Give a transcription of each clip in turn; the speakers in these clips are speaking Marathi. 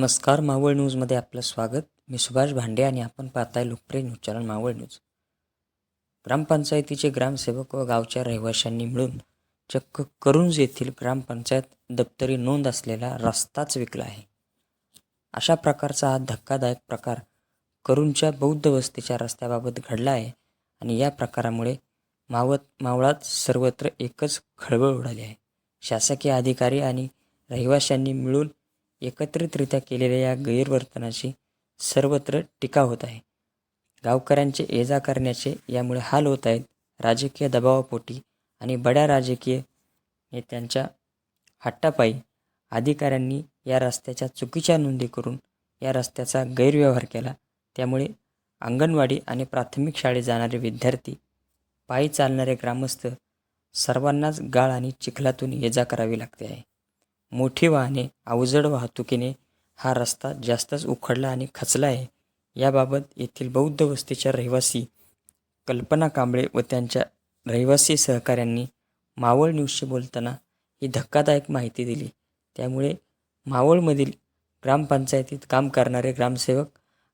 नमस्कार, मावळ न्यूजमध्ये आपलं स्वागत. मी सुभाष भांडे आणि आपण पाहताय लोकप्रिय न्यूज चॅनल मावळ न्यूज. ग्रामपंचायतीचे ग्रामसेवक व गावच्या रहिवाशांनी मिळून चक्क करुंज येथील ग्रामपंचायत दप्तरी नोंद असलेला रस्ताच विकला आहे. अशा प्रकारचा हा धक्कादायक प्रकार करुंजच्या बौद्ध वस्तीच्या रस्त्याबाबत घडला आहे आणि या प्रकारामुळे मावळात सर्वत्र एकच खळबळ उडाली आहे. शासकीय अधिकारी आणि रहिवाशांनी मिळून एकत्रितरित्या केलेल्या या गैरवर्तनाची सर्वत्र टीका होत आहे. गावकऱ्यांचे ये-जा करण्याचे यामुळे हाल होत आहेत. राजकीय दबावापोटी आणि बड्या राजकीय नेत्यांच्या हट्टापायी अधिकाऱ्यांनी या रस्त्याच्या चुकीच्या नोंदी करून या रस्त्याचा गैरव्यवहार केला. त्यामुळे अंगणवाडी आणि प्राथमिक शाळेत जाणारे विद्यार्थी, पायी चालणारे ग्रामस्थ सर्वांनाच गाळ आणि चिखलातून ये-जा करावी लागते आहे. मोठी वाहने, अवजड वाहतुकीने हा रस्ता जास्तच उखडला आणि खचला आहे. याबाबत येथील बौद्ध वस्तीच्या रहिवासी कल्पना कांबळे व त्यांच्या रहिवासी सहकाऱ्यांनी मावळ न्यूजशी बोलताना ही धक्कादायक माहिती दिली. त्यामुळे मावळमधील ग्रामपंचायतीत काम करणारे ग्रामसेवक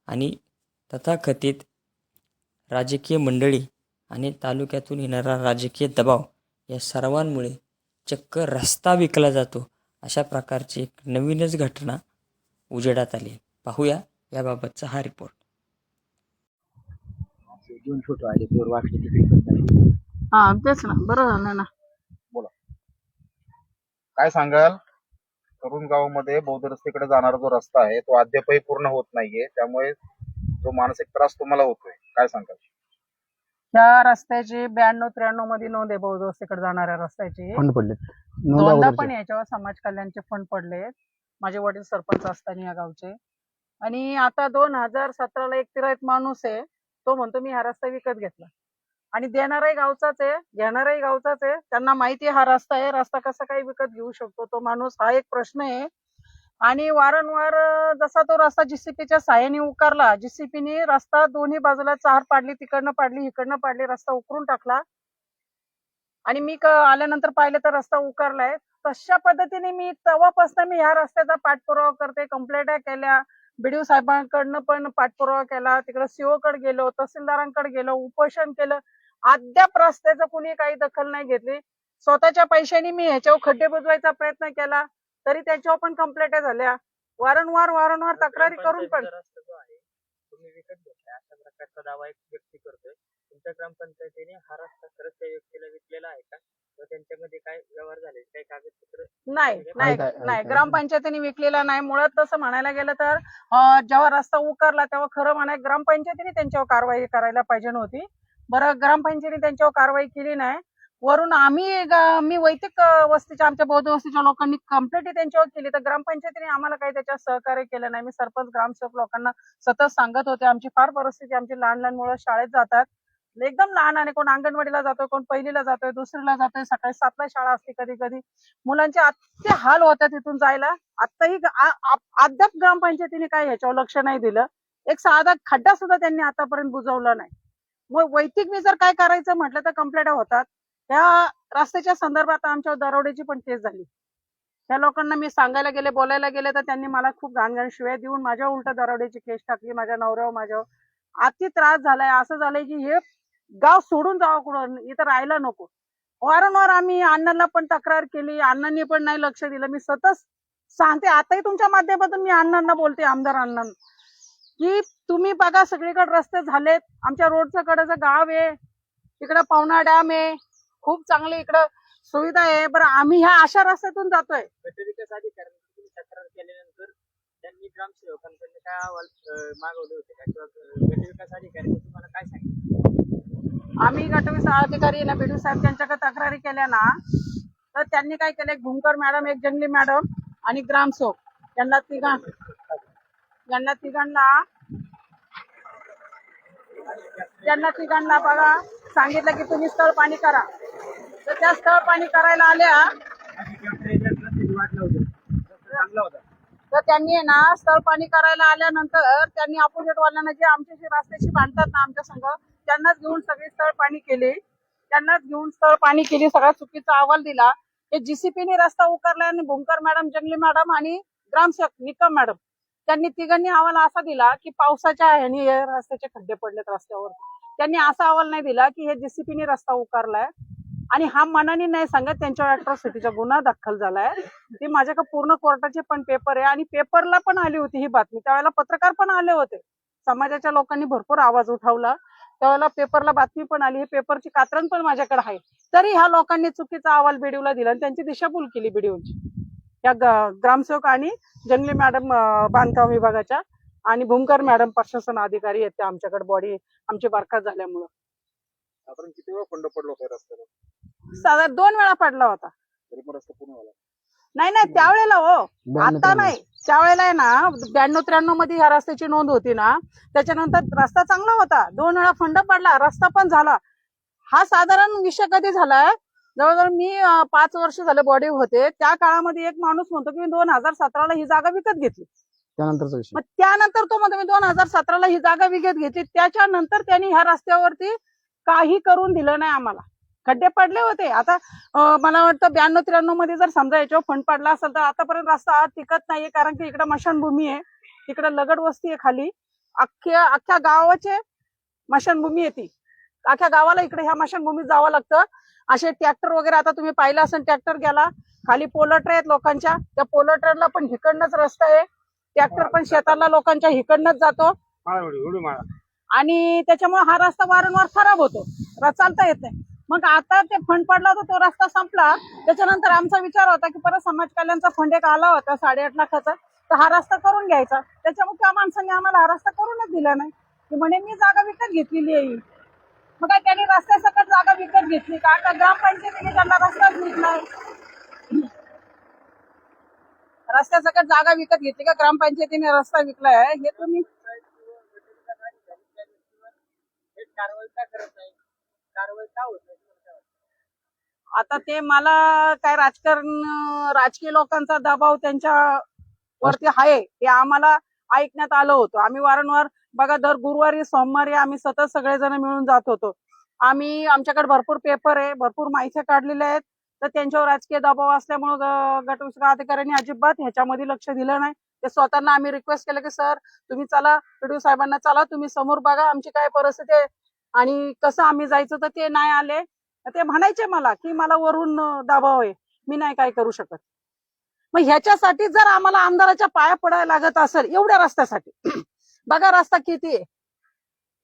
आणि तथाकथित राजकीय मंडळी आणि तालुक्यातून येणारा राजकीय दबाव या सर्वांमुळे चक्क रस्ता विकला जातो अशा प्रकारची एक नवीनच घटना उजेडात आली. पाहूया याबाबतचा हा रिपोर्ट. हा तेच ना, बरं झालं ना. बोला, काय सांगाल? तरुण गावामध्ये बौद्ध रस्त्याकडे जाणारा जो रस्ता आहे तो अद्यापही पूर्ण होत नाहीये, त्यामुळे जो मानसिक त्रास तुम्हाला होतोय, काय सांगाल? त्या रस्त्याची 92-93 मध्ये नोंद आहे बौद्ध वस्तीकडे जाणाऱ्या रस्त्याची. फंड पडले दोनदा पण याच्यावर समाज कल्याणचे फंड पडले. माझे वडील सरपंच असताना या गावचे. आणि आता 2017ला एक तिराईत माणूस आहे, तो म्हणतो मी हा रस्ता विकत घेतला आणि देणाराही गावचाच आहे, घेणाराही गावचाच आहे. त्यांना माहिती आहे हा रस्ता आहे, रस्ता कसा काही विकत घेऊ शकतो तो माणूस, हा एक प्रश्न आहे. आणि वारंवार जसा तो रस्ता जीसीपीच्या सहाय्याने उकारला, जीसीपीने रस्ता दोन्ही बाजूला चार पाडली, तिकडनं पाडली, इकडनं पाडली, रस्ता उकरून टाकला. आणि मी आल्यानंतर पाहिलं तर रस्ता उकारलाय. तशा पद्धतीने मी तेव्हापासून ह्या रस्त्याचा पाठपुरावा करते, कंप्लेंट्या केल्या, बीडीओ साहेबांकडनं पण पाठपुरावा केला, तिकडे सीओ कडे गेलो, तहसीलदारांकडे गेलो, उपोषण केलं. अद्याप रस्त्याचं कुणी काही दखल नाही घेतली. स्वतःच्या पैशांनी मी ह्याच्यावर खड्डे बुजवायचा प्रयत्न केला, तरी त्याच्यावर पण कंप्लेंट्या झाल्या. वारंवार तक्रारी करून पण तुम्ही विकत घेतला अशा प्रकारचा दावा एक व्यक्ती करतोय. तुमच्या ग्रामपंचायतीने हा रस्ता खरंच त्या व्यक्तीला विकलेला आहे का? व त्यांच्यामध्ये काय व्यवहार झाले, काही कागदपत्र? नाही, ग्रामपंचायतीने विकलेला नाही. मुळात तसं म्हणायला गेलं तर जेव्हा रस्ता उकारला तेव्हा खरं म्हणाय ग्रामपंचायतीने त्यांच्यावर कारवाई करायला पाहिजे नव्हती. बरं, ग्रामपंचायतीने त्यांच्यावर कारवाई केली नाही. वरून मी वैदिक वस्तीच्या, आमच्या बौद्ध वस्तीच्या लोकांनी कंप्लेंट त्यांच्यावर केली, तर ग्रामपंचायतीने आम्हाला काही त्याच्यात सहकार्य केलं नाही. मी सरपंच ग्रामसेवक लोकांना सतत सांगत होते, आमची फार परिस्थिती, आमची लहान मुलं शाळेत जातात, एकदम लहान, आणि कोण अंगणवाडीला जातोय, कोण पहिलीला जातोय, दुसरीला जातोय, सकाळी 7ला शाळा असते, कधी कधी मुलांचे अत्य हाल होतात तिथून जायला. आताही अद्याप ग्रामपंचायतीने काही ह्याच्यावर लक्ष नाही दिलं. एक साधा खड्डा सुद्धा त्यांनी आतापर्यंत बुजवला नाही. मग वैयक्तिक मी जर काय करायचं म्हटलं तर कंप्लेंट होतात. त्या रस्त्याच्या संदर्भात आमच्या दरोड्याची पण केस झाली. त्या लोकांना मी सांगायला गेले, बोलायला गेले, तर त्यांनी मला खूप घाण शिव्या देऊन माझ्या उलट दरोड्याची केस टाकली. माझ्या नवऱ्यावर, माझ्यावर अति त्रास झालाय. असं झालंय की हे गाव सोडून जावं, कुठं इथं राहायला नको. वारंवार आम्ही अण्णांना पण तक्रार केली, अण्णांनी पण नाही लक्ष दिलं. मी सतत सांगते, आताही तुमच्या माध्यमातून मी अण्णांना बोलते, आमदार अण्णांना, की तुम्ही बघा सगळीकडे रस्ते झालेत, आमच्या रोडचं कडेचं गाव आहे, इकडं पवना डॅम आहे, खूप चांगली इकडं सुविधा आहे. बरं, आम्ही ह्या अशा रस्त्यातून जातोय. गटविकास अधिकाऱ्यांनी तक्रार केल्यानंतर त्यांनी ग्रामसेवकांकडून काय अहवाल मागवले होते का, किंवा गटविकास अधिकाऱ्यांनी तुम्हाला काय सांगितलं? आम्ही गटविकास अधिकारी ना बीडीओ साहेब त्यांच्याकडे तक्रारी केल्या ना, तर त्यांनी काय केलं, एक भूमकर मॅडम, एक जंगली मॅडम आणि ग्रामसेवक यांना तिघांना बघा सांगितलं की तुम्ही स्थळ पाणी करा. तर त्या स्थळ पाणी करायला आल्या, तर त्यांनी ना स्थळ पाणी करायला आल्यानंतर त्यांनी अपोजिट वाल्यांना जे आमच्याशी रस्त्याशी बांधतात ना आमच्या संघ, त्यांनाच घेऊन सगळी स्थळ पाणी केली, सगळा चुकीचा अहवाल दिला. हे जीसीपीने रस्ता उकारला आणि भूमकर मॅडम, जंगली मॅडम आणि ग्रामसेवक निकम मॅडम त्यांनी तिघांनी अहवाल असा दिला की पावसाच्या ह्यानी हे रस्त्याचे खड्डे पडलेत रस्त्यावर. त्यांनी असा अहवाल नाही दिला की हे जेसीपीने रस्ता उकारलाय आणि हा मनाने नाही सांगत त्यांच्यावर अॅट्रॉसिटीचा गुन्हा दाखल झालाय. ती माझ्याकडे पूर्ण कोर्टाचे पण पेपर आहे आणि पेपरला पण आली होती ही बातमी. त्यावेळेला पत्रकार पण आले होते, समाजाच्या लोकांनी भरपूर आवाज उठवला, त्यावेळेला पेपरला बातमी पण आली. ही पेपरची कात्रण पण माझ्याकडे आहे. तरी ह्या लोकांनी चुकीचा अहवाल बीडीओला दिला आणि त्यांची दिशाभूल केली बीडीओची. या ग्रामसेवक आणि जंगली मॅडम बांधकाम विभागाच्या आणि भूमकर मॅडम प्रशासन अधिकारी आहेत त्या आमच्याकडे बॉडी आमची बरखास्त झाल्यामुळं. साधारण किती वेळा खंड पडलो होता रस्त्यावर? साधारण 2 वेळा पडला होता. तरी पण रस्ता पूर्ण झाला? नाही त्यावेळेला हो, आता नाही. त्यावेळेला आहे ना 92-93 मध्ये ह्या रस्त्याची नोंद होती ना, त्याच्यानंतर रस्ता चांगला होता. 2 वेळा खंड पडला, रस्ता पण झाला. हा साधारण विषय कधी झालाय, जवळजवळ मी 5 वर्ष झाले बॉडी होते त्या काळामध्ये एक माणूस म्हणतो की मी 2017ला ही जागा विकत घेतली. त्यानंतरचा विषय. मग त्यानंतर तो म्हणतो मी 2017ला ही जागा विकत घेतली. त्याच्यानंतर त्यांनी ह्या रस्त्यावरती काही करून दिलं नाही आम्हाला. खड्डे पडले होते. आता मला वाटतं 92-93 मध्ये जर समजा याच्यावर फंड पडला असेल तर आतापर्यंत रस्ता आज टिकत नाहीये, कारण की इकडे मशानभूमी आहे, तिकडे लगड वस्ती आहे खाली. अख्ख्या गावाचे मशानभूमी आहे ती. अख्ख्या गावाला इकडे ह्या मशानभूमीत जावं लागतं. असे ट्रॅक्टर वगैरे आता तुम्ही पाहिलं असेल, ट्रॅक्टर गेला खाली, पोलट्रे आहेत लोकांच्या, त्या पोलट्रेला पण हिकडनंच रस्ता आहे. ट्रॅक्टर पण शेताला लोकांच्या हिकडनंच जातो आणि त्याच्यामुळे हा रस्ता वारंवार खराब होतो, चालता येत नाही. मग आता ते फंड पडला होता, तो रस्ता संपला. त्याच्यानंतर आमचा विचार होता की परत समाज कल्याणचा फंड एक आला होता 8.5 लाखाचा, तर हा रस्ता करून घ्यायचा. त्याच्यामुळे त्या माणसाने आम्हाला हा रस्ता करूनच दिला नाही. की म्हणे मी जागा विकत घेतलेली आहे. मग काय त्यांनी रस्त्यासकट जागा विकत घेतली का? ग्रामपंचायतीने त्यांना रस्ताच विकलाय. रस्त्यासकट जागा विकत घेतली का ग्रामपंचायतीने रस्ता विकलाय? हे तुम्ही कारवाई का करत नाही? कारवाई का होत नाही? आता ते मला काय राजकीय लोकांचा दबाव त्यांच्या वरती आहे हे आम्हाला ऐकण्यात आलं होतं. आम्ही वारंवार बघा दर गुरुवारी सोमवारी आम्ही सतत सगळेजण मिळून जात होतो. आमच्याकडे भरपूर पेपर आहे, भरपूर माहिती काढलेल्या आहेत. तर त्यांच्यावर राजकीय दबाव असल्यामुळे गट विकास अधिकाऱ्यांनी अजिबात ह्याच्यामध्ये लक्ष दिलं नाही. ते स्वतःना आम्ही रिक्वेस्ट केलं की सर तुम्ही चला, पीडीओ साहेबांना चला, तुम्ही समोर बघा आमची काय परिस्थिती आहे आणि कसं आम्ही जायचं. तर ते नाही आले. ते म्हणायचे मला की मला वरून दबाव आहे, मी नाही काय करू शकत. मग ह्याच्यासाठी जर आम्हाला आमदाराच्या पाया पडायला लागत असेल एवढ्या रस्त्यासाठी, बघा रस्ता किती आहे,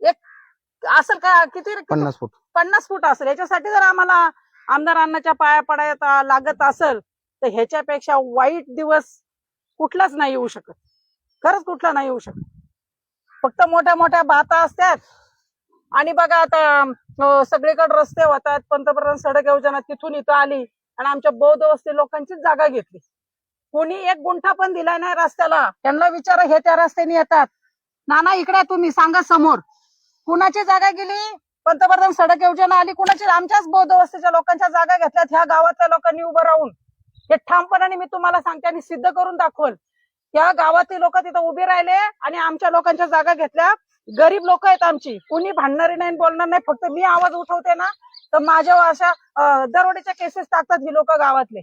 एक असेल का किती 50 फूट असेल. याच्यासाठी जर आम्हाला आमदारांच्या पाया पडायला लागत असेल तर ह्याच्यापेक्षा वाईट दिवस कुठलाच नाही येऊ शकत. खरंच कुठला नाही येऊ शकत. फक्त मोठ्या मोठ्या बाता असतात आणि बघा आता सगळीकडे रस्ते होतात. पंतप्रधान सडक योजना तिथून इथं आली आणि आमच्या बौद्ध वस्ती लोकांचीच जागा घेतली. कोणी 1 गुंठा पण दिलाय नाही रस्त्याला. त्यांना विचारा, हे त्या रस्त्याने येतात. नाना इकडे तुम्ही सांगा समोर कुणाची जागा गेली? पंतप्रधान सडक योजना आली, कुणाची? आमच्याच बौद्ध वस्तीच्या लोकांच्या जागा घेतल्यात. ह्या गावातल्या लोकांनी उभं राहून हे ठामपणाने मी तुम्हाला सांगते आणि सिद्ध करून दाखवल. त्या गावातील लोक तिथं उभे राहिले आणि आमच्या लोकांच्या जागा घेतल्या. गरीब लोक आहेत आमची, कोणी भांडणारी नाही, बोलणार नाही. फक्त मी आवाज उठवते ना तर माझ्यावर अशा दरोडेच्या केसेस टाकतात ही लोक गावातले.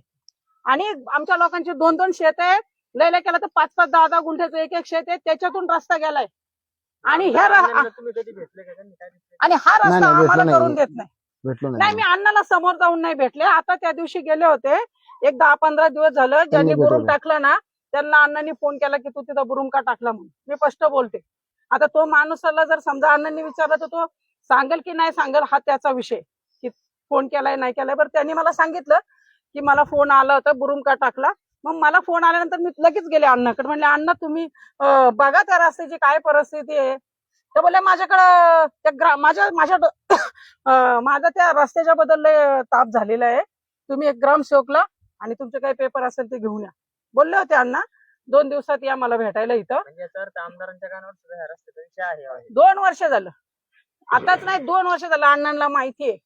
आणि आमच्या लोकांची 2-2 शेत आहेत. लय केलं तर 5-5, 10-10 गुंठ्याचं एक शेत आहे. त्याच्यातून रस्ता गेलाय आणि तुम्ही कधी भेटले का? त्यांनी काय भेटले? आणि हा रस्ता नाही, आम्हाला भेटलो करून देत नाही. नाही, मी अण्णाला समोर जाऊन नाही भेटले. आता त्या दिवशी गेले होते, एक 10-15 दिवस झालं. ज्यांनी बुरुम टाकलं ना त्यांना अण्णांनी फोन केला की तू तिथं बुरुम का टाकला म्हणून. मी स्पष्ट बोलते. आता तो माणूसाला जर समजा अण्णांनी विचारलं तर तो सांगेल की नाही सांगेल हा त्याचा विषय, की फोन केलाय नाही केलाय. बरं त्यांनी मला सांगितलं की मला फोन आला होता, बुरुम का टाकला. मग मला फोन आल्यानंतर मी लगेच गेले अण्णाकडे. म्हणले अण्णा तुम्ही बघा त्या रस्त्याची काय परिस्थिती आहे. तर बोलले माझ्याकडं माझा त्या रस्त्याच्या बद्दल ताप झालेला आहे. तुम्ही एक ग्रामसेवकला आणि तुमचे काही पेपर असेल ते घेऊन या बोलले होते अण्णा. 2 दिवसात या मला भेटायला इथं. म्हणजे सर आमदारांच्या कानावर सुद्धा ह्या रस्त्याचा विषय आहे. 2 वर्ष झालं, आताच नाही 2 वर्ष झालं. अण्णांना माहिती आहे,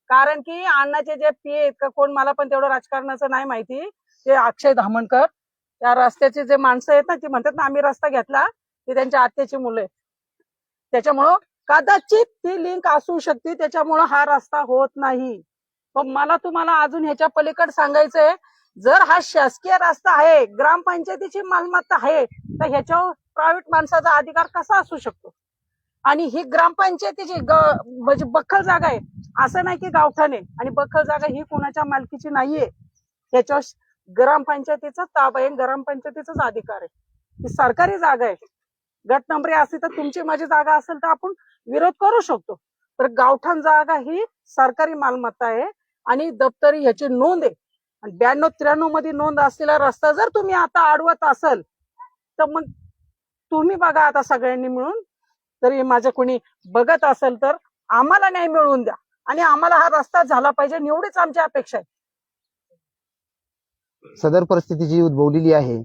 कारण की अण्णाचे जे पी आहेत का कोण मला पण तेवढं राजकारणाचं नाही माहिती. ते अक्षय धामणकर त्या रस्त्याचे जे माणसं आहेत ना ती म्हणतात ना आम्ही रस्ता घेतला, ती त्यांच्या आत्याची मुलं आहेत. त्याच्यामुळं कदाचित ती लिंक असू शकते, त्याच्यामुळं हा रस्ता होत नाही. पण मला तुम्हाला अजून ह्याच्या पलीकडे सांगायचंय, जर हा शासकीय रस्ता आहे, ग्रामपंचायतीची मालमत्ता आहे, तर ह्याच्यावर प्रायव्हेट माणसाचा अधिकार कसा असू शकतो? आणि ही ग्रामपंचायतीची म्हणजे बख्खल जागा आहे, असं नाही की गावठाण आहे. आणि बख्खल जागा ही कोणाच्या मालकीची नाहीये, याच्यावर ग्रामपंचायतीचा ताबा आहे, ग्रामपंचायतीचाच अधिकार आहे. ही सरकारी जागा आहे. गट नंबरी असली तर तुमची माझी जागा असेल तर आपण विरोध करू शकतो. तर गावठाण जागा ही सरकारी मालमत्ता आहे आणि दप्तरी ह्याची नोंद आहे. आणि 92-93 मध्ये नोंद असलेला रस्ता जर तुम्ही आता अडवत असाल तर मग तुम्ही बघा आता सगळ्यांनी मिळून, तरी माझं कोणी बघत असेल तर आम्हाला न्याय मिळवून द्या आणि आम्हाला हा रस्ता झाला पाहिजे, एवढीच आमची अपेक्षा आहे. सदर परिस्थिती जी उद्भवलेली आहे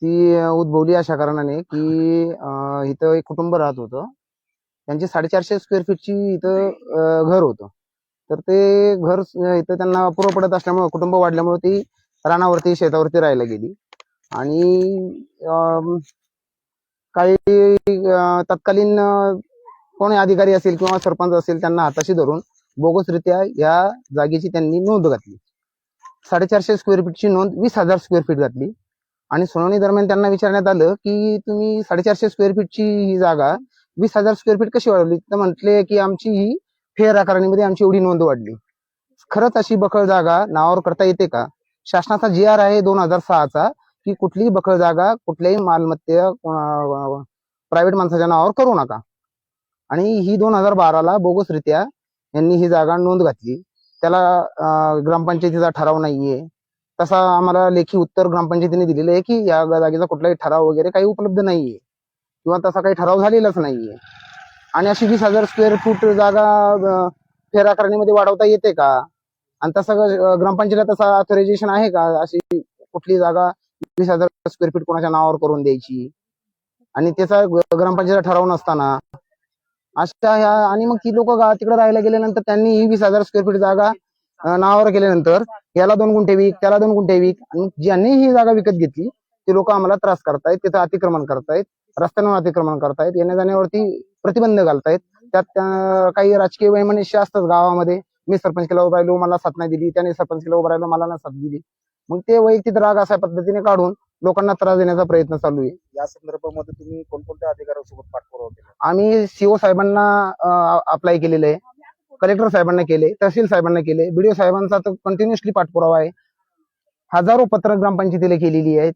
ती उद्भवली अशा कारणाने की इथं एक कुटुंब राहत होतं. त्यांची 450 स्क्वेअर फीटची इथं घर होतं. तर ते घर इथं त्यांना पुरं पडत असल्यामुळे कुटुंब वाढल्यामुळे ती रानावरती शेतावरती राहायला गेली. आणि काही तत्कालीन कोणी अधिकारी असेल किंवा सरपंच असेल त्यांना हाताशी धरून बोगसरित्या या जागेची त्यांनी नोंद घातली. 450 स्क्वेअर फीटची नोंद 20,000 स्क्वेअर फीट घातली. आणि सुनावणी दरम्यान त्यांना विचारण्यात आलं की तुम्ही 450 स्क्वेअर फीटची ही जागा 20,000 स्क्वेअर फीट कशी वाढवली? तर म्हटले की आमची ही फेर आकारणीमध्ये आमची एवढी नोंद वाढली. खरंच अशी बखळ जागा नावावर करता येते का? शासनाचा GR आहे 2006चा की कुठलीही बखळ जागा कुठल्याही मालमत्ते प्रायव्हेट माणसाच्या नावावर करू नका. आणि ही 2012ला बोगसरित्या यांनी ही जागा नोंद घातली. त्याला ग्रामपंचायतीचा ठराव नाहीये. तसा आम्हाला लेखी उत्तर ग्रामपंचायतीने दिलेलं आहे की या जागेचा कुठलाही ठराव वगैरे काही उपलब्ध नाहीये किंवा तसा काही ठराव झालेलाच नाहीये. आणि अशी 20,000 स्क्वेअर फूट जागा फेर आकारणीमध्ये वाढवता येते का? आणि तसं ग्रामपंचायतीला तसा ऑथरायझेशन आहे का अशी कुठली जागा 20,000 स्क्वेअर फीट कोणाच्या नावावर करून द्यायची? आणि त्याचा ग्रामपंचायतीचा ठराव नसताना अशा ह्या आणि मग ती लोक तिकडे राहायला गेल्यानंतर त्यांनी ही 20,000 स्क्वेअर फीट जागा नावावर केल्यानंतर याला 2 गुंठे विक, त्याला 2 गुंठे विक. आणि ज्यांनी ही जागा विकत घेतली ते लोक आम्हाला त्रास करतायत, तिथं अतिक्रमण करतायत, रस्त्यांवर अतिक्रमण करतायत, येण्या जाण्यावरती प्रतिबंध घालतायत. त्यात काही राजकीय वैमनस्य असतात गावामध्ये. मी सरपंच केला उभा राहिलो, मला साथ नाही दिली, त्याने सरपंच केला उभा राहिलो, मला ना साथ दिली. मग ते वैयक्तिक राग अशा पद्धतीने काढून लोकांना त्रास देण्याचा प्रयत्न चालू आहे. या संदर्भामध्ये तुम्ही कोणकोणत्या अधिकाऱ्यांसोबत पाठपुरावा केला? आम्ही CO साहेबांना अप्लाय केलेलं आहे, कलेक्टर साहेबांना केले, तहसील साहेबांना केले, BDO साहेबांचा तर कंटिन्युअसली पाठपुरावा आहे. हजारो पत्र ग्रामपंचायतीला केलेली आहेत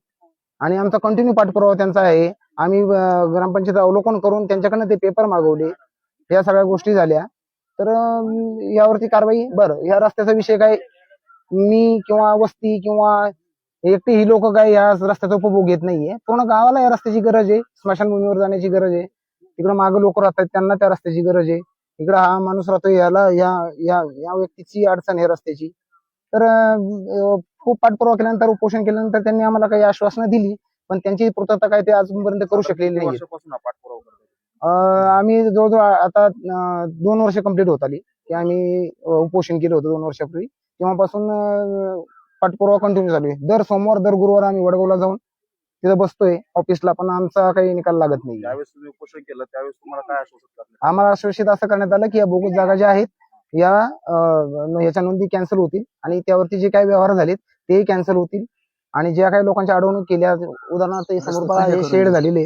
आणि आमचा कंटिन्यू पाठपुरावा त्यांचा आहे. आम्ही ग्रामपंचायत अवलोकन करून त्यांच्याकडनं ते पेपर मागवले, या सगळ्या गोष्टी झाल्या. तर यावरती कारवाई. बरं, या रस्त्याचा विषय काय, मी किंवा वस्ती किंवा एकटी ही लोक काय या रस्त्याचा उपभोग घेत नाहीये. पूर्ण गावाला या रस्त्याची गरज आहे. स्मशानभूमीवर जाण्याची गरज आहे. तिकडे मागे लोक राहतात त्यांना त्या रस्त्याची गरज आहे. इकडे हा माणूस राहतो याला या व्यक्तीची अडचण आहे रस्त्याची. तर खूप पाठपुरावा केल्यानंतर उपोषण केल्यानंतर त्यांनी आम्हाला काही आश्वासनं दिली, पण त्यांची पूर्तता काय ते अजूनपर्यंत करू शकलेली नाही. वर्षापासून हा पाठपुरावा करतोय? आम्ही जवळजवळ आता 2 वर्ष कंप्लीट होत आली की आम्ही उपोषण केलं होतं 2 वर्षापूर्वी. तेव्हापासून पाठपुरावा कंटिन्यू चालू आहे. दर सोमवार दर गुरुवार आम्ही वडगावला जाऊन तिथं बसतोय ऑफिसला, पण आमचा काही निकाल लागत नाही. ज्यावेळेस तुम्ही उपोषण केलं त्यावेळेस तुम्हाला काय आश्वासित करण्यात आम्हाला आश्वासित असं करण्यात आलं की या बोगस जागा ज्या आहेत याच्या नोंदी कॅन्सल होतील आणि त्यावरती जे काही व्यवहार झालेत तेही कॅन्सल होतील. आणि ज्या काही लोकांच्या अडवणूक केल्या, उदाहरणार्थ समोर पहा हे शेड झालेले,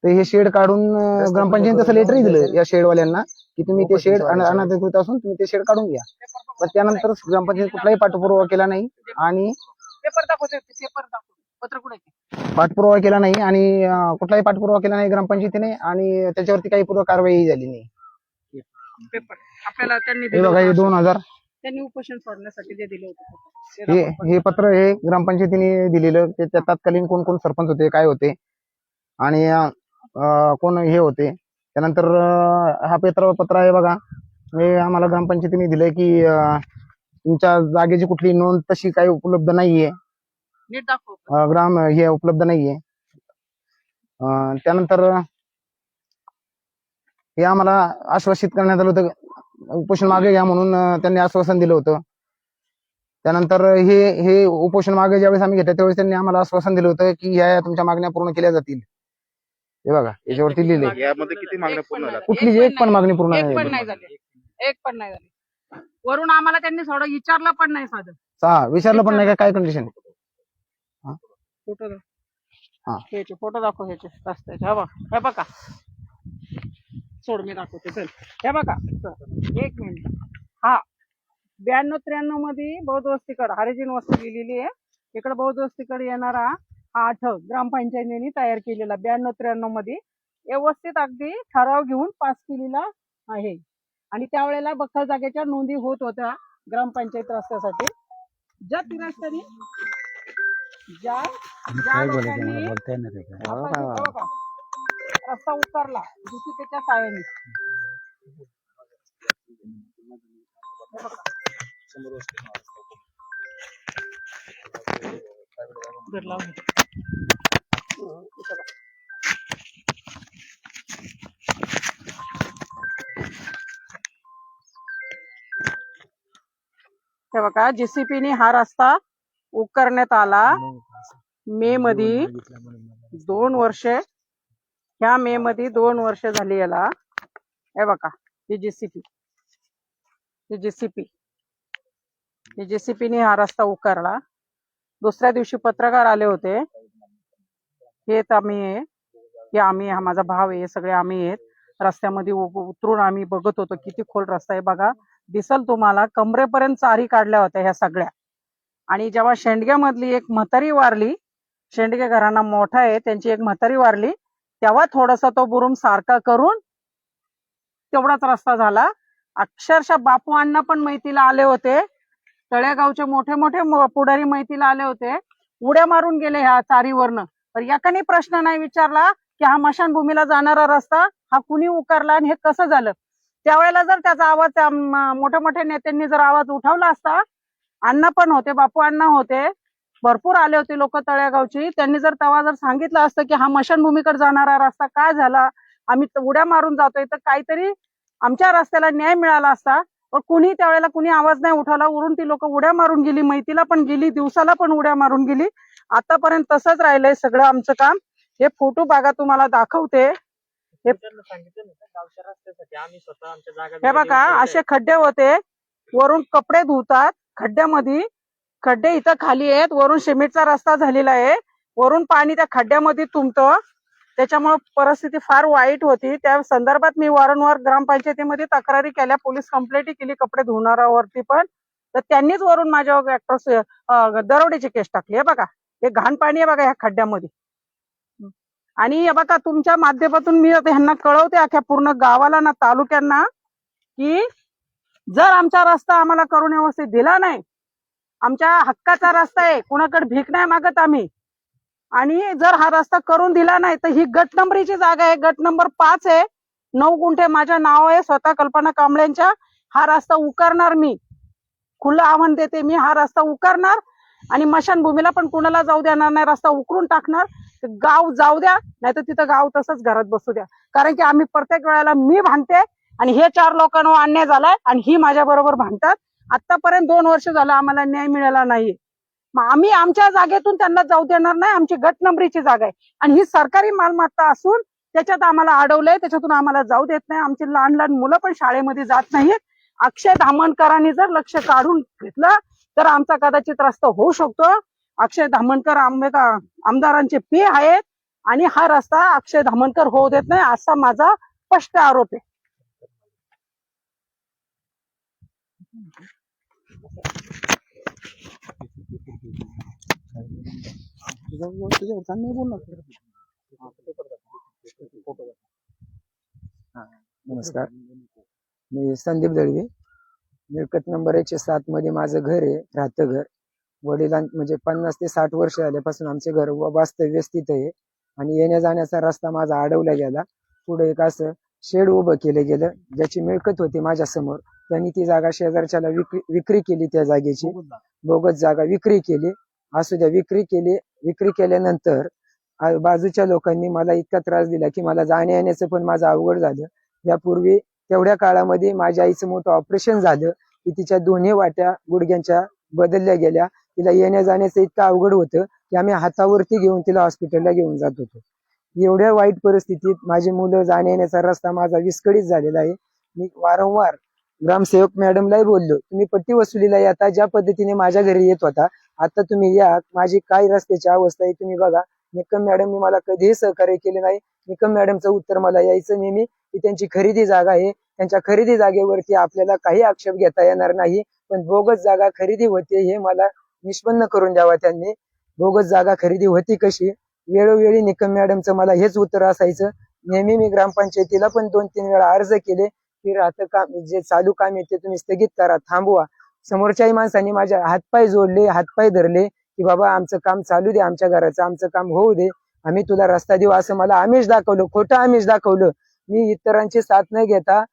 तर हे शेड काढून ग्रामपंचायत तसं लेटरही दिलं या शेडवाल्यांना की तुम्ही ते शेड अनधिकृत असून तुम्ही ते शेड काढून घ्या. पण त्यानंतर ग्रामपंचायत कुठलाही पाठपुरावा केला नाही आणि पाठपुरावा केला नाही आणि कुठलाही पाठपुरावा केला नाही ग्रामपंचायतीने आणि त्याच्यावरती काही पूर्व कारवाई झाली नाही. आपल्याला त्यांनी हे बघा, हे 2000 त्यांनी उपोषण सोडण्यासाठी जे दिलं होतं हे पत्र हे ग्रामपंचायतीने दिलेलं. ते तत्कालीन कोण कोण सरपंच होते, काय होते आणि कोण हे होते. त्यानंतर हा पत्र आहे बघा, हे आम्हाला ग्रामपंचायतीने दिलंय की तुमच्या जागेची कुठली नोंद तशी काही उपलब्ध नाहीये, नीट दाखव. ग्राम हे उपलब्ध नाहीये. त्यानंतर हे आम्हाला आश्वासित करण्यात आलं होतं उपोषण मागे घ्या म्हणून त्यांनी आश्वासन दिलं होतं. त्यानंतर हे उपोषण मागे ज्यावेळेस आम्ही घेतलं त्यावेळेस त्यांनी आम्हाला आश्वासन दिलं होतं की या तुमच्या मागण्या पूर्ण केल्या जातील. हे बघा याच्यावरती लिहिले. यामध्ये किती मागण्या पूर्ण झाल्या? कुठलीच एक पण मागणी पूर्ण एक पण नाही नाही झाली. एक पण नाही झाली. वरून आम्हाला त्यांनी थोडं विचारलं पण नाही साधं. विचारलं पण नाही का काय कंडिशन. हा. ह्याचे फोटो दाखव, ह्याचे रस्त्याचे. हे बघा सोड, मी दाखवते चल. हे बघा चल, एक मिनिट. हा 92-93 मध्ये बौद्ध वस्तीकडे हरिजन वस्ती लिहिलेली आहे. इकडे बौद्ध वस्तीकडे येणारा हा आठ ग्रामपंचायतीने तयार केलेला 92-93 मध्ये व्यवस्थित अगदी ठराव घेऊन पास केलेला आहे. आणि त्यावेळेला बखल जागेच्या नोंदी होत होत्या ग्रामपंचायत रस्त्यासाठी. ज्या रस्त्याने ज्या लोकांनी रस्ता उतरला त्याच्या साहाय्याने हे बघा JCPने हा रस्ता उकरण्यात आला मे मध्ये 2 वर्ष. ह्या मे मध्ये 2 वर्ष झाली याला. हे बघा हे JCPने हा रस्ता उकरला. दुसऱ्या दिवशी पत्रकार आले होते. हेच आम्ही आहे, हे आम्ही, हा माझा भाव आहे, हे सगळे आम्ही आहेत. रस्त्यामध्ये उतरून आम्ही बघत होतो किती खोल रस्ता आहे. बघा दिसल तुम्हाला, कमरेपर्यंत चारी काढल्या होत्या ह्या सगळ्या. आणि जेव्हा शेंडग्यामधली एक म्हातारी वारली, शेंडगे घराणा मोठा आहे, त्यांची एक म्हातारी वारली, तेव्हा थोडासा तो बुरुम सारखा करून तेवढाच रस्ता झाला. अक्षरशः बापू अण्णा पण मैतीला आले होते. तळेगावचे मोठे मोठे पुढारी मैतीला आले होते. उड्या मारून गेले ह्या चारीवरनं. तर एकाने प्रश्न नाही विचारला की हा मशानभूमीला जाणारा रस्ता हा कुणी उकारला आणि हे कसं झालं. त्यावेळेला जर त्याचा आवाज त्या मोठ्या मोठ्या नेत्यांनी जर आवाज उठवला असता, अण्णा पण होते, बापू अण्णा होते, भरपूर आले होते लोक तळेगावची, त्यांनी जर तेव्हा जर सांगितलं असतं की हा मशानभूमीकडे जाणारा रस्ता काय झाला, आम्ही उड्या मारून जातोय, तर काहीतरी आमच्या रस्त्याला न्याय मिळाला असता. पण कुणी त्यावेळेला कुणी आवाज नाही उठवला. उरून ती लोक उड्या मारून गेली, मैतीला पण गेली, दिवसाला पण उड्या मारून गेली. आतापर्यंत तसंच राहिलंय सगळं आमचं काम. हे फोटो बघा तुम्हाला दाखवते. गावच्या रस्त्यासाठी आम्ही स्वतः आमच्या जागा हे बघा असे खड्डे होते, वरून कपडे धुतात खड्ड्यामध्ये. खड्डे इथं खाली आहेत, वरून सिमेंटचा रस्ता झालेला आहे, वरून पाणी त्या खड्ड्यामध्ये तुंबतं. त्याच्यामुळे परिस्थिती फार वाईट होती. त्या संदर्भात मी वारंवार ग्रामपंचायतीमध्ये तक्रारी केल्या, पोलीस कंप्लेंट केली कपडे धुणाऱ्यावरती पण. तर त्यांनीच वरून माझ्यावर दरोड्याची केस टाकली. हे बघा हे घाण पाणी आहे बघा ह्या खड्ड्यामध्ये. आणि हे बघा तुमच्या माध्यमातून मी ह्यांना कळवते, अख्या पूर्ण गावाला ना, तालुक्यांना, की जर आमचा रस्ता आम्हाला करून व्यवस्थित दिला नाही, आमच्या हक्काचा रस्ता आहे, कुणाकडे भीक नाही मागत आम्ही, आणि जर हा रस्ता करून दिला नाही तर ही गट नंबरीची जागा आहे, गट नंबर 5 आहे, 9 गुंठे माझं नाव आहे, स्वतः कल्पना कांबळेंच्या. हा रस्ता उकारणार मी, खुलं आव्हान देते मी, हा रस्ता उकारणार. आणि मशानभूमीला पण कुणाला जाऊ देणार नाही, रस्ता उकरून टाकणार. गाव जाऊ द्या, नाही तर तिथं गाव तसंच घरात बसू द्या. कारण की आम्ही प्रत्येक वेळेला मी भांडते आणि हे 4 लोकांवर अन्याय झालाय आणि ही माझ्या बरोबर भांडतात. आतापर्यंत 2 वर्ष झालं आम्हाला न्याय मिळाला नाहीये. मग आम्ही आमच्या जागेतून त्यांना जाऊ देणार नाही. आमची गट नंबरीची जागा आहे आणि ही सरकारी मालमत्ता असून त्याच्यात आम्हाला अडवलंय, त्याच्यातून आम्हाला जाऊ देत नाही. आमची लहान लहान मुलं पण शाळेमध्ये जात नाहीत. अक्षय धामणकरांनी जर लक्ष काढून घेतलं तर आमचा कदाचित रस्ता होऊ शकतो. अक्षय धामणकर आमदारांचे पे आहेत आणि हा रस्ता अक्षय धामणकर होऊ देत नाही, असा माझा स्पष्ट आरोप आहे. नमस्कार, मी संदीप दळवी. मिळकत नंबर 107 मध्ये माझं घर आहे, राहतं घर. वडिलां म्हणजे 50 ते 60 वर्ष झाल्यापासून आमचे घर वास्तव्यस्थित आहे आणि येण्या जाण्याचा रस्ता माझा अडवला गेला. पुढे एक असं शेड उभं केलं गेलं, ज्याची मिळकत होती माझ्या समोर. त्यांनी ती जागा शेजारच्याला विक्री केली, त्या जागेची बोगस जागा विक्री केली. असू द्या, विक्री केल्यानंतर बाजूच्या लोकांनी मला इतका त्रास दिला की मला जाण्या येण्याचं पण माझं अवघड झालं. यापूर्वी तेवढ्या काळामध्ये माझ्या आईचं मोठं ऑपरेशन झालं की तिच्या दोन्ही वाट्या गुडघ्यांच्या बदलल्या गेल्या. तिला येण्या जाण्याचं इतकं अवघड होतं की आम्ही हातावरती घेऊन तिला हॉस्पिटलला घेऊन जात होतो. एवढ्या वाईट परिस्थितीत माझी मुलं जाण्या येण्याचा रस्ता माझा विस्कळीत झालेला आहे. मी वारंवार ग्रामसेवक मॅडमलाही बोललो, तुम्ही पट्टी वसुलीला येता, ज्या पद्धतीने माझ्या घरी येत होता, आता तुम्ही या, माझी काय रस्त्याची अवस्था आहे तुम्ही बघा. निकम मॅडमनी मला कधीही सहकार्य केले नाही. निकम मॅडमचं उत्तर मला यायचं नेहमी की त्यांची खरेदी जागा आहे, त्यांच्या खरेदी जागेवरती आपल्याला काही आक्षेप घेता येणार नाही, पण बोगस जागा खरेदी होते हे मला निष्पन्न करून द्यावा त्यांनी. बोगस जागा खरेदी होती कशी, वेळोवेळी निकम मॅडमचं मला हेच उत्तर असायचं. नेहमी मी ग्रामपंचायतीला पण 2-3 वेळा अर्ज केले की राहतं काम जे चालू काम आहे ते तुम्ही स्थगित करा, थांबवा. समोरच्याही माणसांनी माझ्या हातपाय जोडले, हातपाय धरले की बाबा आमचं काम चालू दे, आमच्या घराचं आमचं काम होऊ दे, आम्ही तुला रस्ता देऊ, असं मला आमिष दाखवलं, खोटं आमिष दाखवलं. मी इतरांची साथ न घेता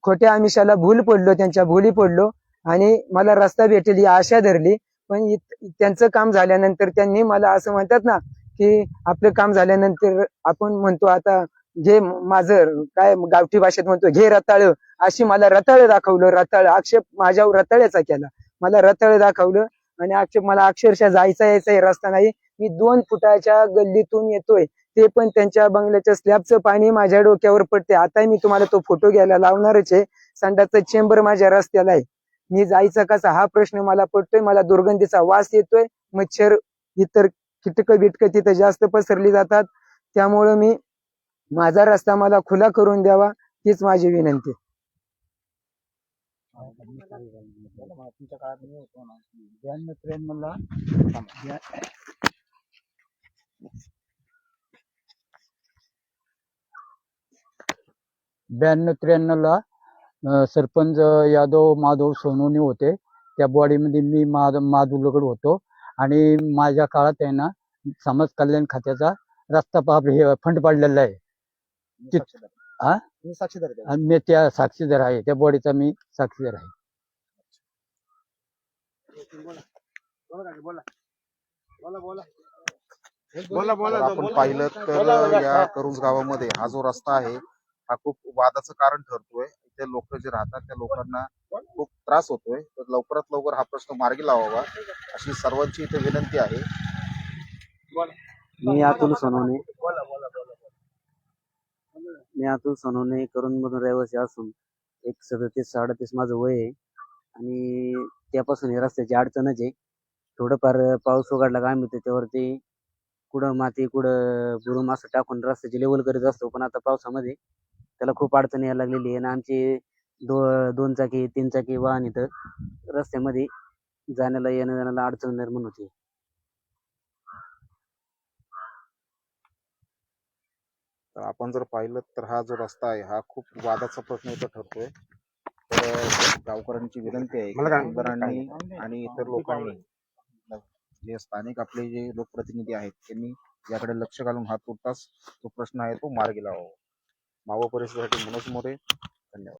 खोट्या आमिषाला भूल पडलो, त्यांच्या भुली पडलो आणि मला रस्ता भेटेल ही आशा धरली. पण त्यांचं काम झाल्यानंतर त्यांनी मला असं म्हणतात ना की आपलं काम झाल्यानंतर आपण म्हणतो आता घे माझं काय गावठी भाषेत म्हणतो घे रताळ, अशी मला रताळ दाखवलं. रताळ आक्षेप माझ्यावर रताळ्याचा केला, मला रताळ दाखवलं आणि आक्षेप मला अक्षरशः जायचा यायचा रस्ता नाही. मी 2 फुटाच्या गल्लीतून येतोय, ते पण त्यांच्या बंगल्याच्या स्लॅबचं पाणी माझ्या डोक्यावर पडते. आता मी तुम्हाला तो फोटो घ्यायला लावणारच आहे. संडासचं चेंबर माझ्या रस्त्याला आहे, मी जायचं कसा हा प्रश्न मला पडतोय. मला दुर्गंधीचा वास येतोय, मच्छर इतर कीटक बिटक तिथे जास्त पसरली जातात. त्यामुळं मी माझा रस्ता मला खुला करून द्यावा हीच माझी विनंती. तुमच्या काळात नाही होतो ना 92-93 ला 92-93 ला सरपंच यादव माधव सोनवणे होते. त्या बॉडीमध्ये मी माधव लगड होतो आणि माझ्या काळात आहे ना समाज कल्याण खात्याचा रस्ता हे फंड पडलेला आहे. हा? तुम्ही साक्षीदार आहे त्याला? आणि मी त्या साक्षीदार आहे, त्या बॉडीचा मी साक्षीदार आहे. तर आपण पाहिलं तर या करुंज गावामध्ये हा जो रस्ता आहे हा खूप वादाचं कारण ठरतोय. इथे लोक जे राहतात त्या लोकांना खूप त्रास होतोय. तर लवकरात लवकर हा प्रश्न मार्गी लावावा अशी सर्वांची इथे विनंती आहे. मी अतुल सोनवणे करून मधून रहिवासी असून एक 37-38 माझं वय आहे आणि त्यापासून हे रस्त्याची अडचणच आहे. थोडंफार पाऊस उघडला का आम्ही त्याच्यावरती कुठं माती कुठं बुरुम असं टाकून रस्त्याची लेवल करीत असतो, पण आता पावसामध्ये त्याला खूप अडचण यायला लागलेली आहे आणि आमची 2 चाकी 3 चाकी वाहन इथं रस्त्यामध्ये जाण्याला येण्याला अडचण निर्माण होते. तर आपण जर पाहिलं तर हा जो रस्ता आहे हा खूप वादाचा प्रश्न इथं ठरतोय. तर गावकऱ्यांची विनंती आहे की आमदारांनी आणि इतर लोकांनी जे स्थानिक आपले जे लोकप्रतिनिधी आहेत त्यांनी याकडे लक्ष घालून हा तुर्तास जो प्रश्न आहे तो मार्गी लावावा. मावळ परिसरासाठी मनोज मोरे, धन्यवाद.